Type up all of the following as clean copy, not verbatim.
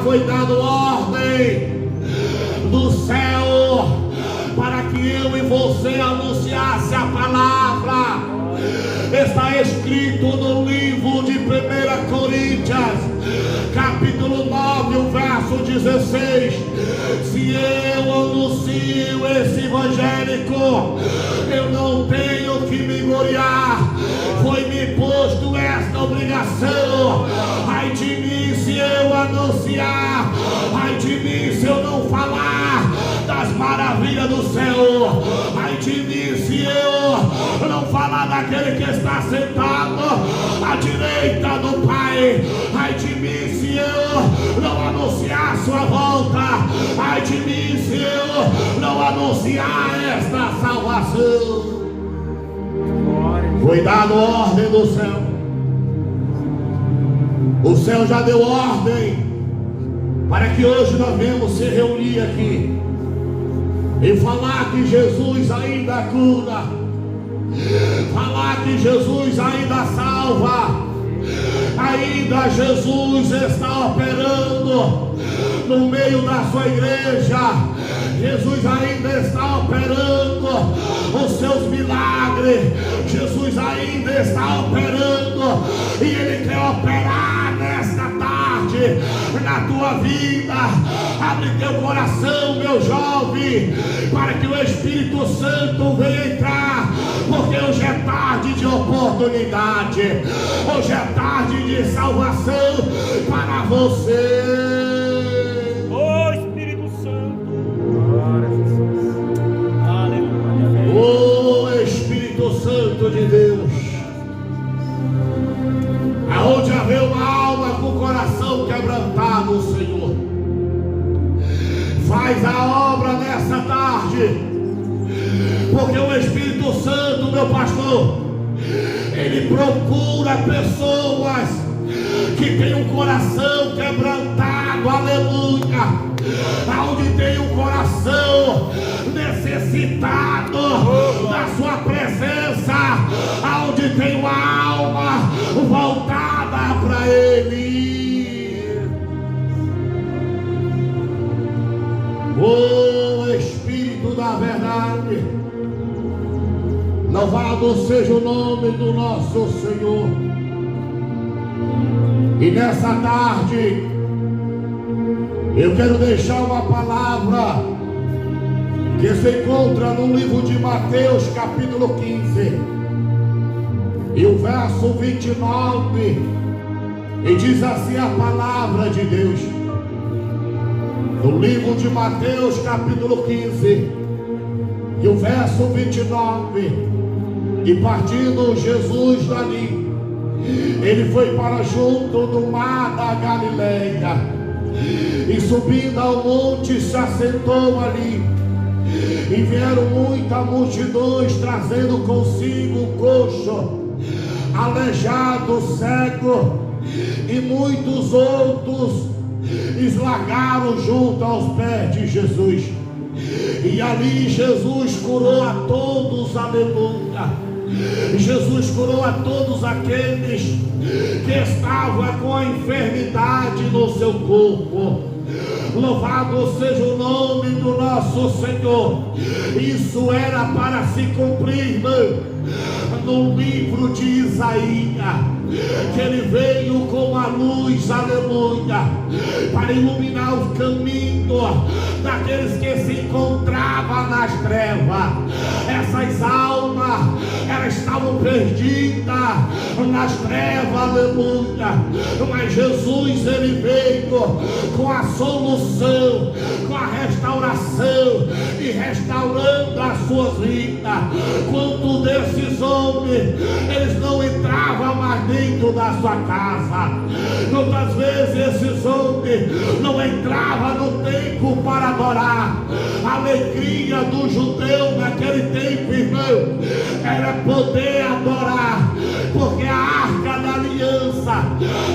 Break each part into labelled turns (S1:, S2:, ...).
S1: foi dado ordem do céu para que eu e você anunciasse a palavra. Está escrito no livro de 1 Coríntios, capítulo 9, o verso 16: se eu anuncio esse evangélico, eu não tenho que me gloriar, foi-me posto esta obrigação. Ai de mim se eu anunciar, ai de mim se eu não falar das maravilhas do céu, ai de mim se eu não falar daquele que está sentado à direita do Pai, ai de mim se eu não anunciar sua volta, ai de mim se eu não anunciar esta salvação. Foi dada ordem do céu, o céu já deu ordem para que hoje nós venhamos se reunir aqui e falar que Jesus ainda cura, falar que Jesus ainda salva, ainda Jesus está operando no meio da sua igreja, Jesus ainda está operando os seus milagres, Jesus ainda está operando e Ele quer operar nesta tarde na tua vida. Abre teu coração, meu jovem, para que o Espírito Santo venha entrar, porque hoje é tarde de oportunidade, hoje é tarde de salvação para você.
S2: Oh Espírito Santo, glória a Jesus, aleluia.
S1: Oh Espírito Santo de Deus, aonde haver uma alma com o coração quebrantado, Senhor, faz a obra nessa tarde, porque o Espírito Santo, meu pastor, ele procura pessoas que têm um coração quebrantado, aleluia, aonde tem um coração necessitado da sua presença, aonde tem uma alma voltada para Ele. Oh Espírito da verdade, louvado seja o nome do nosso Senhor. E nessa tarde eu quero deixar uma palavra que se encontra no livro de Mateus, capítulo 15, e o verso 29, e diz assim a palavra de Deus, no livro de Mateus, capítulo 15, e o verso 29, e partindo Jesus dali, ele foi para junto do mar da Galileia, e subindo ao monte se assentou ali, e vieram muitas multidões trazendo consigo coxo, aleijado, cego, e muitos outros eslargaram junto aos pés de Jesus, e ali Jesus curou a todos, aleluia. Jesus curou a todos aqueles que estavam com a enfermidade no seu corpo. Louvado seja o nome do nosso Senhor. Isso era para se cumprir, irmão, no livro de Isaías, que ele veio com a luz, aleluia, para iluminar o caminho daqueles que se encontravam nas trevas. Essas almas, elas estavam perdidas nas trevas, aleluia, mas Jesus, ele veio com a solução, com a restauração, e restaurando as suas vidas. Quanto desses homens, eles não entravam mais dentro da sua casa. Quantas vezes esses homens não entravam no templo para adorar. A alegria do judeu naquele tempo, irmão, era poder adorar, porque a arca da aliança,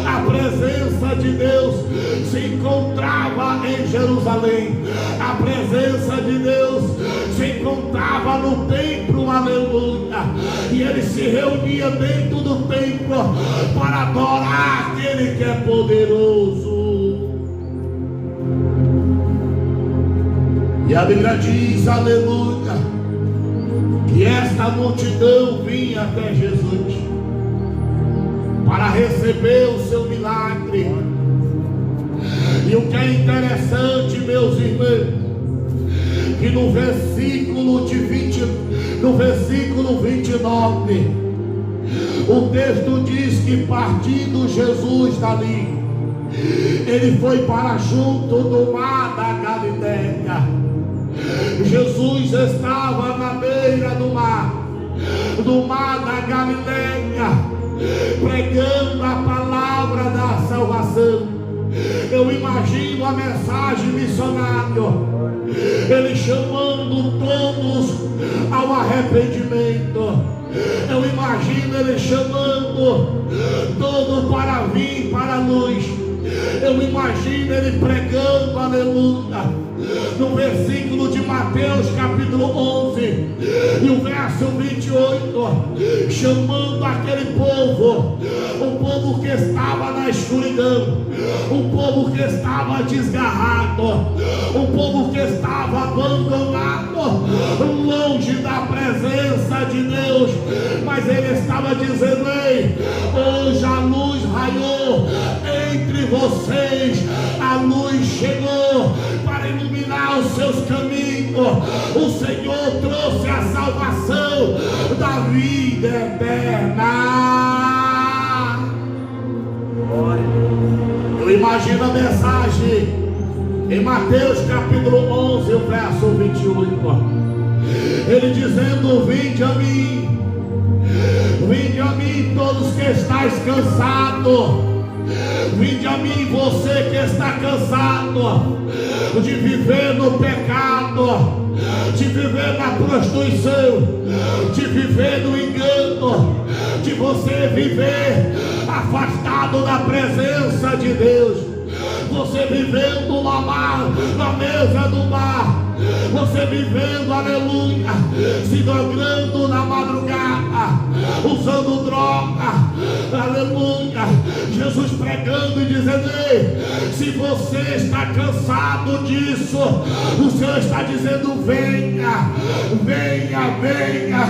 S1: a presença de Deus, se encontrava em Jerusalém. A presença de Deus se encontrava no templo, aleluia, e ele se reunia dentro do templo para adorar aquele que é poderoso. E a Bíblia diz, aleluia, que esta multidão vinha até Jesus para receber o seu milagre. E o que é interessante, meus irmãos, que no versículo 29, o texto diz que partindo Jesus dali, ele foi para junto do mar da Galileia. Jesus estava na beira do mar da Galileia, pregando a palavra da salvação. Eu imagino a mensagem missionária, ele chamando todos ao arrependimento. Eu imagino ele chamando todos para vir para a luz. Eu imagino ele pregando, aleluia, no versículo de Mateus capítulo 11 e o verso 28, chamando aquele povo, o povo que estava na escuridão, o povo que estava desgarrado, o povo que estava abandonado, longe da presença de Deus. Mas ele estava dizendo: ei, hoje a luz raiou entre vocês, a luz chegou para iluminar os seus caminhos. O Senhor trouxe a salvação da vida eterna. Eu imagino a mensagem em Mateus capítulo 11, o verso 28, ele dizendo: vinde a mim todos que estáis cansados. Vinde a mim, você que está cansado de viver no pecado, de viver na prostituição, de viver no engano, de você viver afastado da presença de Deus, você vivendo na mesa do mar, você vivendo, aleluia, se drogando na madrugada, usando droga, aleluia. Jesus pregando e dizendo: ei, se você está cansado disso, o Senhor está dizendo: venha, venha, venha,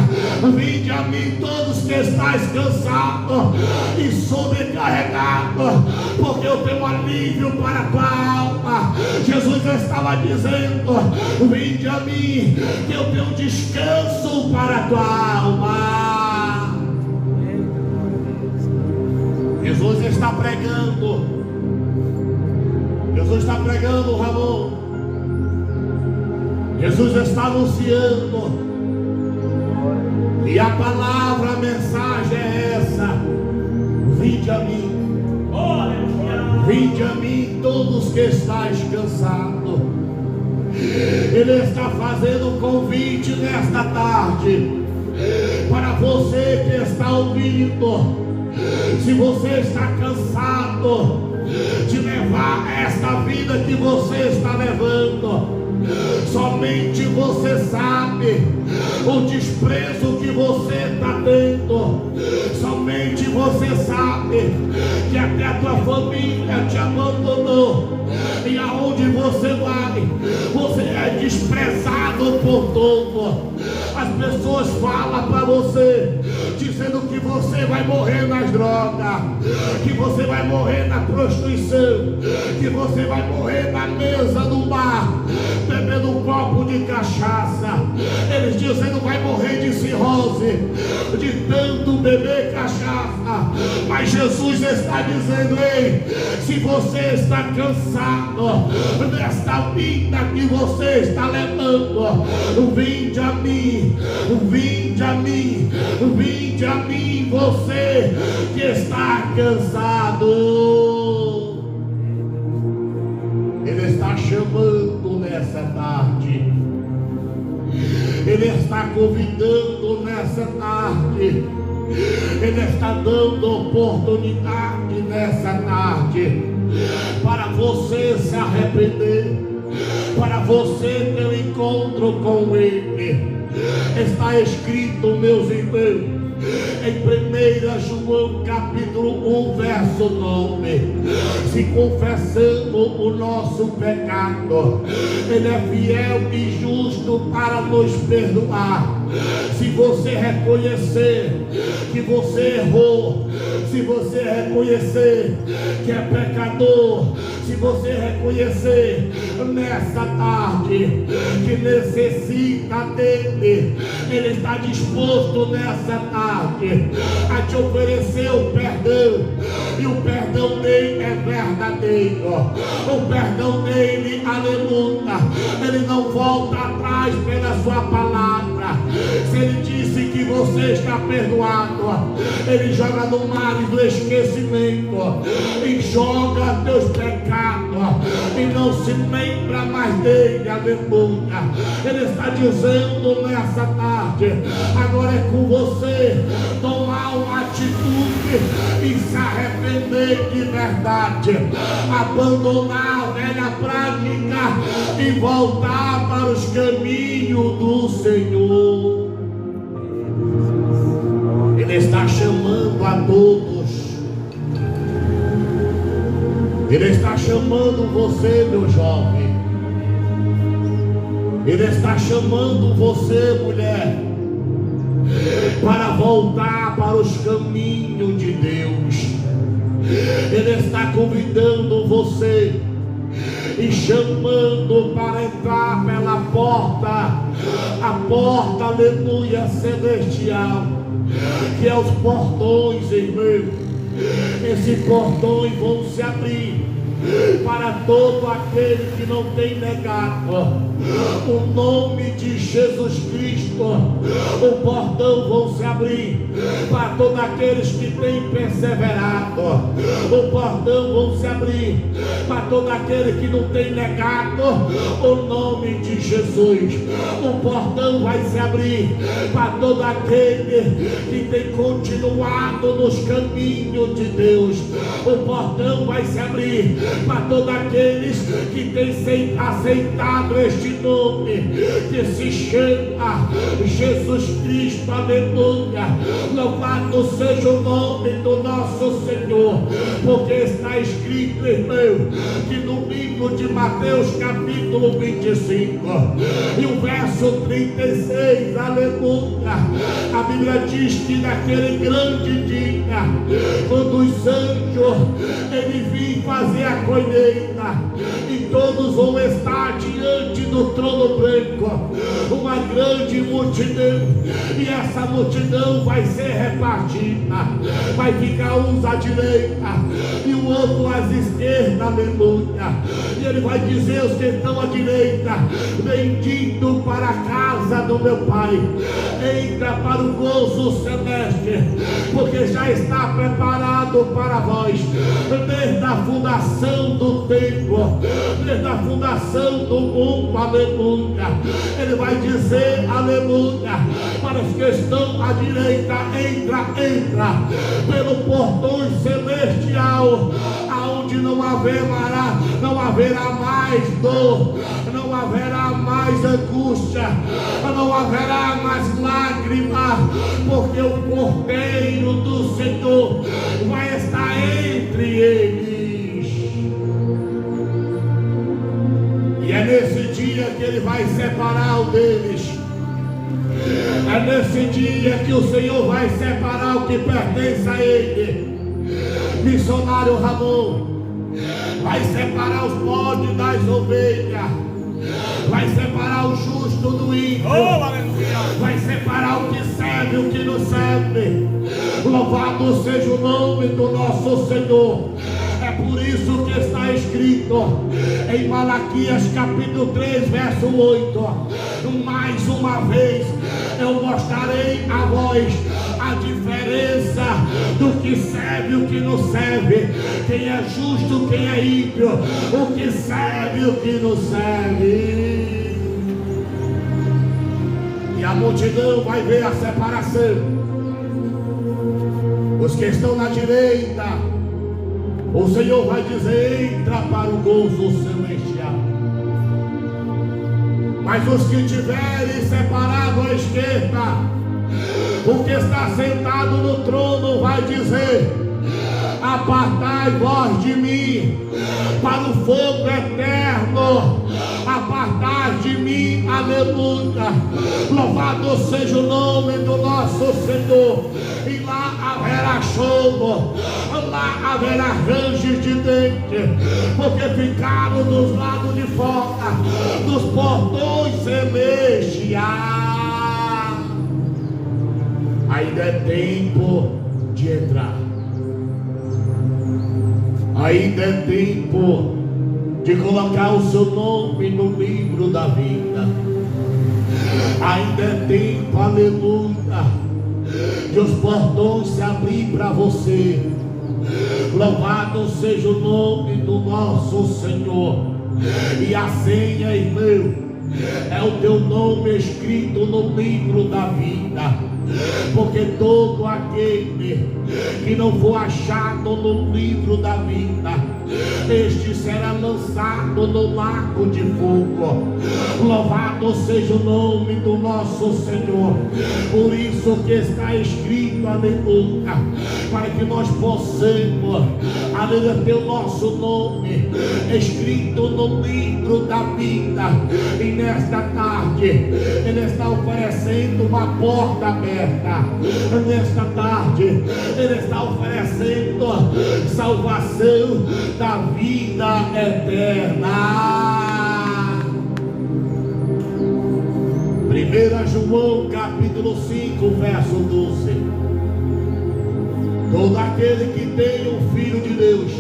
S1: vinde a mim todos que estáis cansados e sobrecarregados, porque eu tenho alívio para a tua alma. Jesus estava dizendo: vinde a mim, que eu tenho descanso para a tua alma. Jesus está pregando. Jesus está pregando, Ramon. Jesus está anunciando. E a palavra, a mensagem é essa: vinde a mim. Vinde a mim todos que estáis cansados. Ele está fazendo um convite nesta tarde para você que está ouvindo. Se você está cansado de levar esta vida que você está levando, somente você sabe o desprezo que você está tendo. Somente você sabe que até a tua família te abandonou. E aonde você vai, você é desprezado por todos. As pessoas falam para você, dizendo que você vai morrer nas drogas, que você vai morrer na prostituição, que você vai morrer na mesa do bar, bebendo um copo de cachaça. Eles dizendo: vai morrer de cirrose, de tanto beber cachaça. Mas Jesus está dizendo: ei, se você está cansado desta vida que você está levando, vinde a mim, vinde a mim, vinde a mim, você que está cansado. Ele está chamando nessa tarde, ele está convidando nessa tarde, ele está dando oportunidade nessa tarde para você se arrepender, para você ter um encontro com Ele. Está escrito, meus irmãos, em 1 João capítulo 1, verso 9. Se confessamos o nosso pecado, Ele é fiel e justo para nos perdoar. Se você reconhecer que você errou, se você reconhecer que é pecador, se você reconhecer nessa tarde que necessita dele, Ele está disposto nessa tarde a te oferecer o perdão, e o perdão dele é verdadeiro. O perdão dele, aleluia, ele não volta atrás pela sua palavra. Se ele disse que você está perdoado, ele joga no mar do esquecimento e joga teus pecados e não se lembra mais dele, aleluia. Ele está dizendo nessa tarde, agora é com você tomar uma atitude e se arrepender de verdade, abandonar a velha prática e voltar para os caminhos do Senhor. Ele está chamando a todos. Ele está chamando você, meu jovem. Ele está chamando você, mulher, para voltar para os caminhos de Deus. Ele está convidando você e chamando para entrar pela porta, a porta, aleluia, celestial, que é os portões, irmão. Esses portões vão se abrir para todo aquele que não tem negado o nome de Jesus Cristo. O portão vão se abrir para todos aqueles que têm perseverado. O portão vão se abrir para todo aquele que não tem negado o nome de Jesus. O portão vai se abrir para todo aquele que tem continuado nos caminhos de Deus. O portão vai se abrir para todos aqueles que têm aceitado este nome que se chama Jesus Cristo, aleluia. Louvado seja o nome do nosso Senhor, porque está escrito, irmão, que no livro de Mateus capítulo 25 e o verso 36, aleluia, a Bíblia diz que naquele grande dia, quando os anjos ele vir fazer a colheita e todos vão estar diante do trono branco, uma grande multidão, e essa multidão vai ser repartida, vai ficar uns à direita e o outro à esquerda, aleluia. E ele vai dizer aos que estão à direita: bendito para a casa do meu Pai, entra para o gozo celeste, porque já está preparado para vós desde a fundação do tempo, desde a fundação do mundo, aleluia. Ele vai dizer, aleluia, para os que estão à direita: entra pelo portão celestial, aonde não haverá mais dor, não haverá mais angústia, não haverá mais lágrimas, porque o Cordeiro do Senhor vai estar entre eles. E é nesse dia que ele vai separar o deles. É nesse dia que o Senhor vai separar o que pertence a ele. Missionário Ramon vai separar os bodes das ovelhas, vai separar o justo do ímpio, vai separar o que serve e o que não serve. Louvado seja o nome do nosso Senhor. É por isso que está escrito em Malaquias capítulo 3, verso 8: mais uma vez eu mostrarei a vós a diferença do que serve e o que não serve, quem é justo, quem é ímpio, o que serve e o que não serve. E a multidão vai ver a separação. Os que estão na direita, o Senhor vai dizer: entra para o gozo celestial. Mas os que tiverem separado à esquerda, O que está sentado no trono vai dizer: apartai vós de mim para o fogo eterno, apartai de mim, aleluia. Louvado seja o nome do nosso Senhor. E lá haverá choro, lá haverá ranges de dente, porque ficaram dos lados de fora dos portões celestiais. Ainda é tempo de entrar. Ainda é tempo de colocar o seu nome no livro da vida. Ainda é tempo, aleluia, de os portões se abrir para você. Louvado seja o nome do nosso Senhor. E a senha, irmão, é o teu nome escrito no livro da vida. Porque todo aquele que não for achado no livro da vida, este será lançado no lago de fogo. Louvado seja o nome do nosso Senhor. Por isso que está escrito, aleluia, para que nós possamos, aleluia, ter o nosso nome escrito no livro da vida. E nesta tarde Ele está oferecendo uma porta aberta. Nesta tarde Ele está oferecendo salvação da vida eterna. 1 João capítulo 5 verso 12. Todo aquele que tem o Filho de Deus,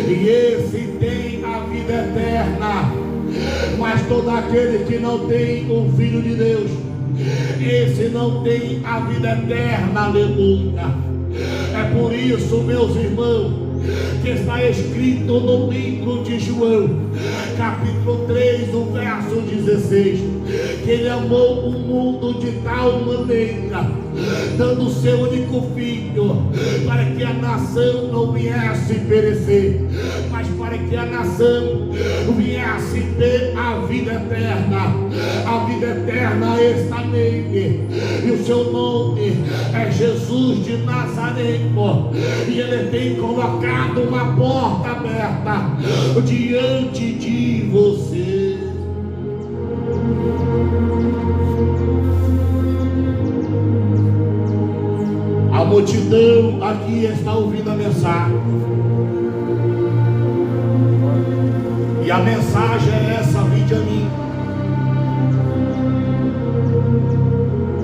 S1: e esse tem a vida eterna. Mas todo aquele que não tem o Filho de Deus, esse não tem a vida eterna, aleluia. É por isso, meus irmãos, que está escrito no livro de João, capítulo 3, o verso 16, que Ele amou o mundo de tal maneira, dando o seu único Filho, para que a nação não viesse perecer, mas para que a nação viesse ter a vida eterna. A vida eterna está nele, e o seu nome é Jesus de Nazaré, e Ele tem colocado uma porta aberta diante de você. A multidão aqui está ouvindo a mensagem, e a mensagem é essa: vinde a mim.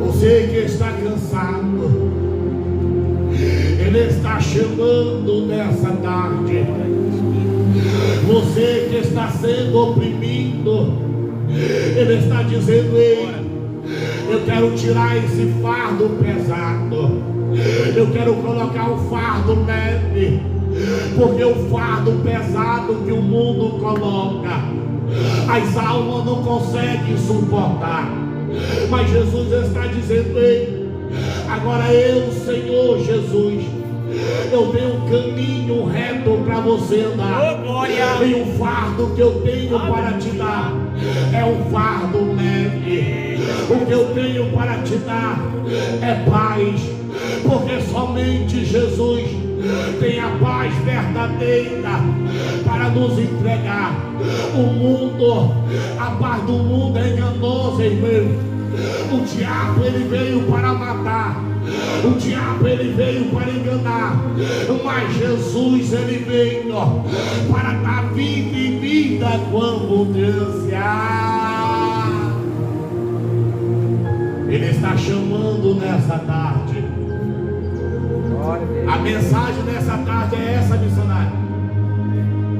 S1: Você que está cansado, Ele está chamando nessa tarde. Você que está sendo oprimido, Ele está dizendo: ei, eu quero tirar esse fardo pesado, eu quero colocar um fardo leve, porque o fardo pesado que o mundo coloca, as almas não conseguem suportar. Mas Jesus está dizendo: ei, agora eu, Senhor Jesus, eu tenho um caminho reto para você andar. E o fardo que eu tenho para te dar é um fardo leve. O que eu tenho para te dar é paz, porque somente Jesus tem a paz verdadeira para nos entregar. O mundo, a paz do mundo é enganosa, irmão. O diabo, ele veio para matar, o diabo, ele veio para enganar, mas Jesus, ele veio para dar vida e vida com abundância. Ele está chamando nessa tarde. A mensagem dessa tarde é essa, missionário.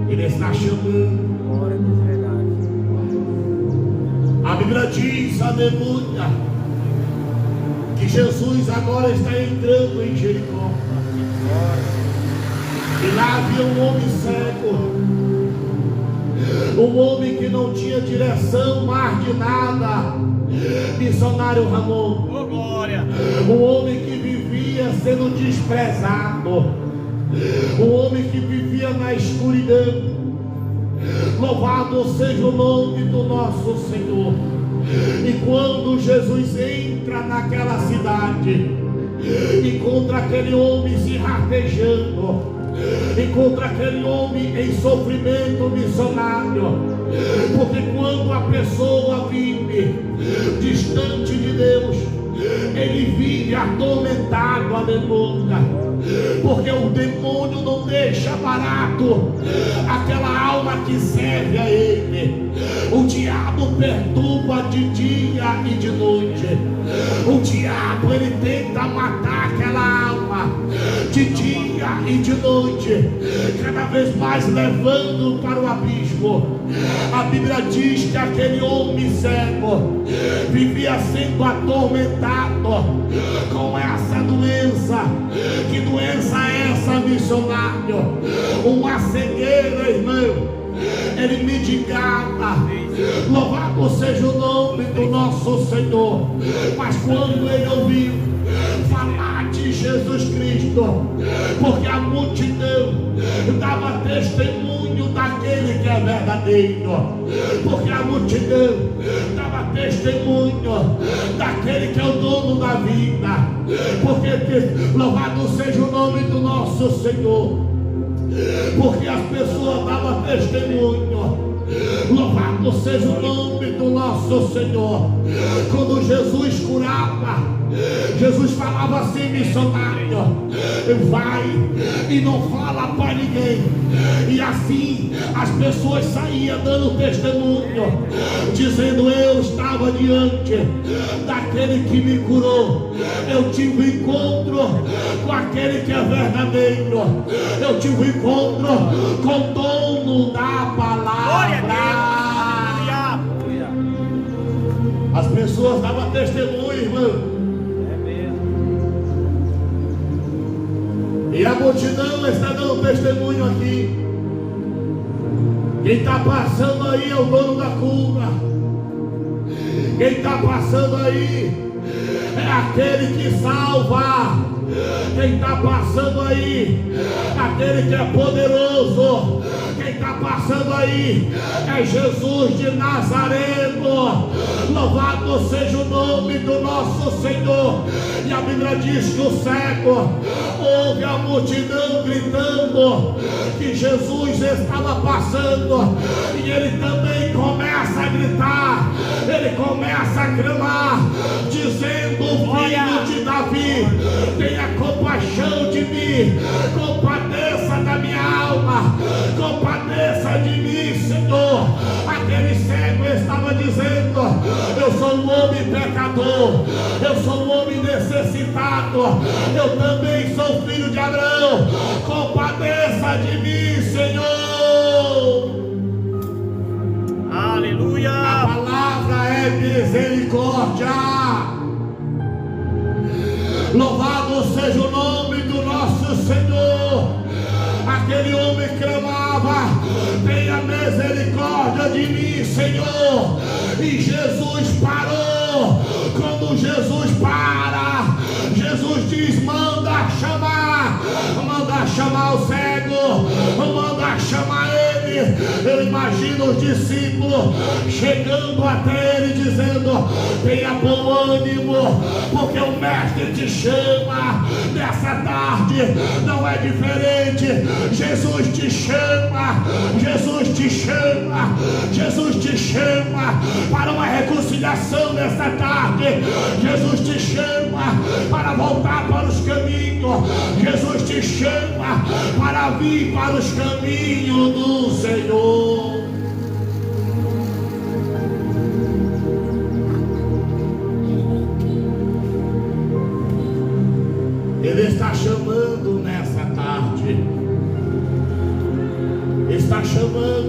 S1: Ele está chamando. A Bíblia diz, aleluia, que Jesus agora está entrando em Jericó. E lá havia um homem cego, um homem que não tinha direção mais de nada. Missionário Ramon,
S2: oh, glória.
S1: Um homem que vivia sendo desprezado, um homem que vivia na escuridão. Louvado seja o nome do nosso Senhor. E quando Jesus entra naquela cidade, encontra aquele homem se rastejando, encontra aquele homem em sofrimento missionário. Porque quando a pessoa vive distante de Deus, ele vive atormentado, aleluia. Porque o demônio não deixa barato aquela alma que serve a ele. O diabo perturba de dia e de noite. O diabo, ele tenta matar aquela alma de dia e de noite, cada vez mais levando para o abismo. A Bíblia diz que aquele homem cego vivia sendo atormentado com essa doença. Que doença é essa, missionário? Uma cegueira, irmão. Ele mendigava. Louvado seja o nome do nosso Senhor. Mas quando ele ouviu falar de Jesus Cristo, porque a multidão dava testemunho daquele que é verdadeiro, porque a multidão dava testemunho daquele que é o dono da vida, porque louvado seja o nome do nosso Senhor, porque as pessoas davam testemunho. Louvado seja o nome do nosso Senhor. Quando Jesus curava, Jesus falava assim, missionário, vai e não fala para ninguém. E assim as pessoas saíam dando testemunho, dizendo: eu estava diante daquele que me curou, eu tive um encontro com aquele que é verdadeiro, eu tive um encontro com o dono da palavra. As pessoas davam testemunho, irmão. E a multidão está dando testemunho aqui. Quem está passando aí é o dono da cura. Quem está passando aí é aquele que salva. Quem está passando aí, aquele que é poderoso. Quem está passando aí é Jesus de Nazareno. Louvado seja o nome do nosso Senhor. E a Bíblia diz que o cego ouve a multidão gritando que Jesus estava passando, e ele também começa a gritar, ele começa a clamar, dizendo: filho de Davi, tenha compaixão de mim, compadeça da minha alma, compadeça de mim, Senhor. Aquele cego estava dizendo: eu sou um homem pecador, eu sou um homem necessitado, eu também sou filho de Abraão, compadeça de mim, Senhor.
S2: Aleluia.
S1: A palavra é misericórdia. Louvado seja o nome do nosso Senhor. Aquele homem clamava: tenha misericórdia de mim, Senhor. E Jesus parou. Quando Jesus para, Jesus diz: manda chamar o cego, manda chamar ele. Eu imagino os discípulos chegando até ele dizendo: tenha bom ânimo, porque o mestre te chama. Nessa tarde não é diferente. Jesus te chama, Jesus te chama, Jesus te chama para uma reconciliação nessa tarde. Jesus te chama para voltar para os caminhos. Jesus te chama para vir para os caminhos do Senhor. Ele está chamando nessa tarde. Está chamando.